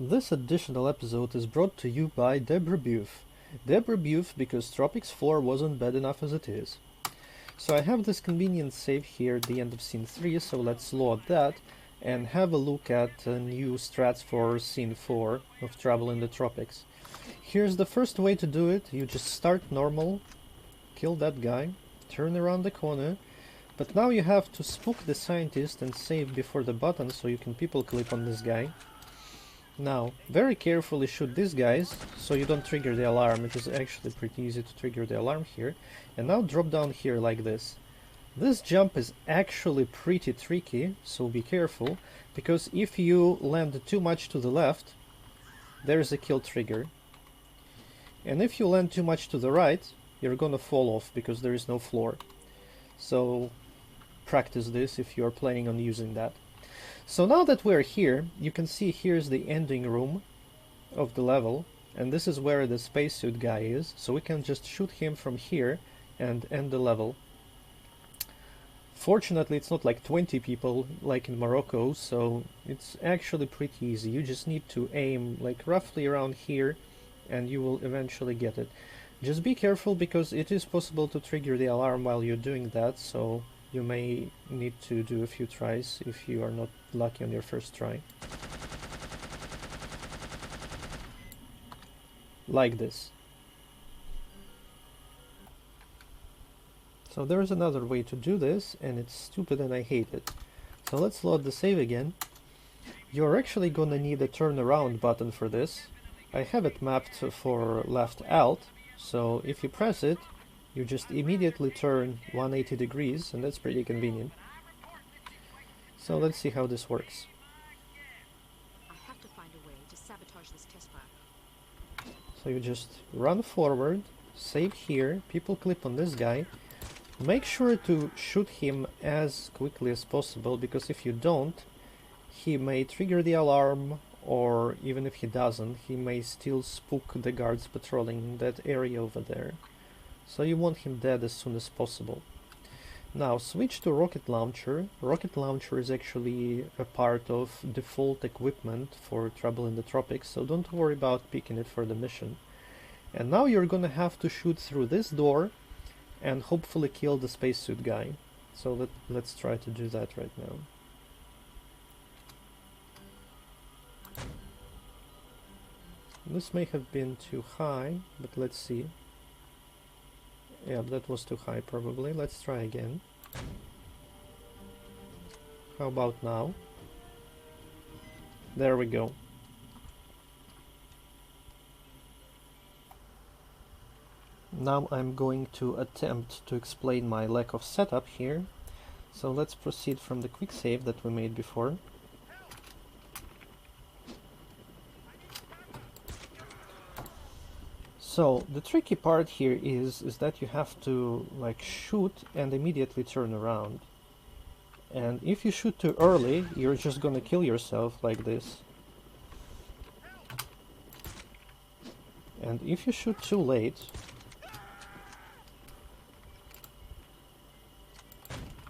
This additional episode is brought to you by Deborah Buff. Deborah Buff because Tropics 4 wasn't bad enough as it is. So I have this convenient save here at the end of scene 3, so let's load that and have a look at new strats for scene 4 of Trouble in the Tropics. Here's the first way to do it. You just start normal, kill that guy, turn around the corner, but now you have to spook the scientist and save before the button so you can people clip on this guy. Now, very carefully shoot these guys so you don't trigger the alarm. It is actually pretty easy to trigger the alarm here. And now drop down here like this. This jump is actually pretty tricky, so be careful, because if you land too much to the left, there's a kill trigger. And if you land too much to the right, you're gonna fall off because there is no floor. So practice this if you're planning on using that. So now that we're here, you can see here's the ending room of the level, and this is where the spacesuit guy is, so we can just shoot him from here and end the level. Fortunately, it's not like 20 people like in Morocco, so it's actually pretty easy. You just need to aim like roughly around here and you will eventually get it. Just be careful because it is possible to trigger the alarm while you're doing that, so you may need to do a few tries if you are not lucky on your first try. Like this. So there's another way to do this, and it's stupid and I hate it. So let's load the save again. You're actually gonna need a turnaround button for this. I have it mapped for left alt, so if you press it, you just immediately turn 180 degrees, and that's pretty convenient. So let's see how this works. I have to find a way to sabotage this test fire. So you just run forward, save here, people clip on this guy. Make sure to shoot him as quickly as possible, because if you don't, he may trigger the alarm, or even if he doesn't, he may still spook the guards patrolling that area over there. So you want him dead as soon as possible. Now switch to rocket launcher. Rocket launcher is actually a part of default equipment for Trouble in the Tropics, so don't worry about picking it for the mission. And now you're gonna have to shoot through this door and hopefully kill the spacesuit guy. So let's try to do that right now. This may have been too high, but let's see. Yeah, that was too high probably. Let's try again. How about now? There we go. Now I'm going to attempt to explain my lack of setup here. So let's proceed from the quick save that we made before. So the tricky part here is that you have to like shoot and immediately turn around. And if you shoot too early, you're just gonna kill yourself like this. And if you shoot too late,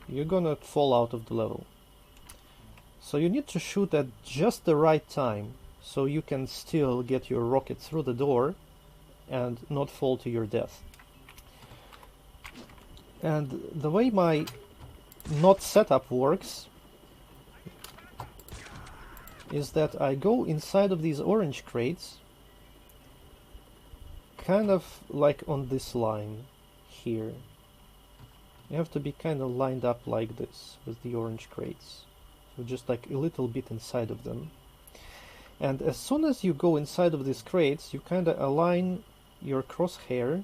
you're gonna fall out of the level. So you need to shoot at just the right time, so you can still get your rocket through the door and not fall to your death. And the way my not setup works is that I go inside of these orange crates, kind of like on this line here. You have to be kind of lined up like this with the orange crates, so just like a little bit inside of them. And as soon as you go inside of these crates, you kind of align your crosshair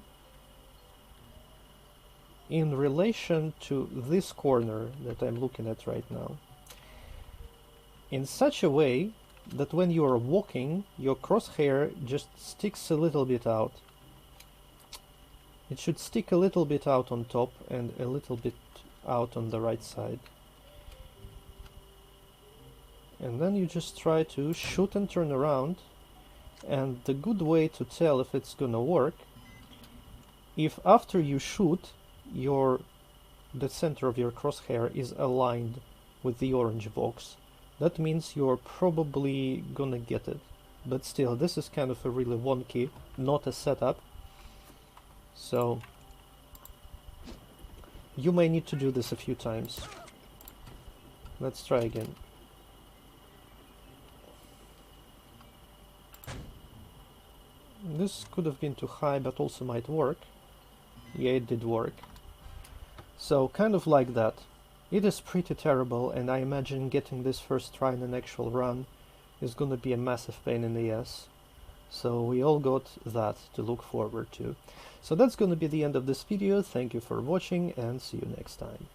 in relation to this corner that I'm looking at right now, in such a way that when you are walking, your crosshair just sticks a little bit out. It should stick a little bit out on top and a little bit out on the right side. And then you just try to shoot and turn around. And the good way to tell if it's gonna work, if after you shoot, the center of your crosshair is aligned with the orange box, that means you're probably gonna get it. but still, this is kind of a really wonky, not a setup. So you may need to do this a few times. Let's try again. This could have been too high, but also might work. Yeah, it did work. So, kind of like that. It is pretty terrible, and I imagine getting this first try in an actual run is gonna be a massive pain in the ass. So we all got that to look forward to. So that's gonna be the end of this video. Thank you for watching, and see you next time.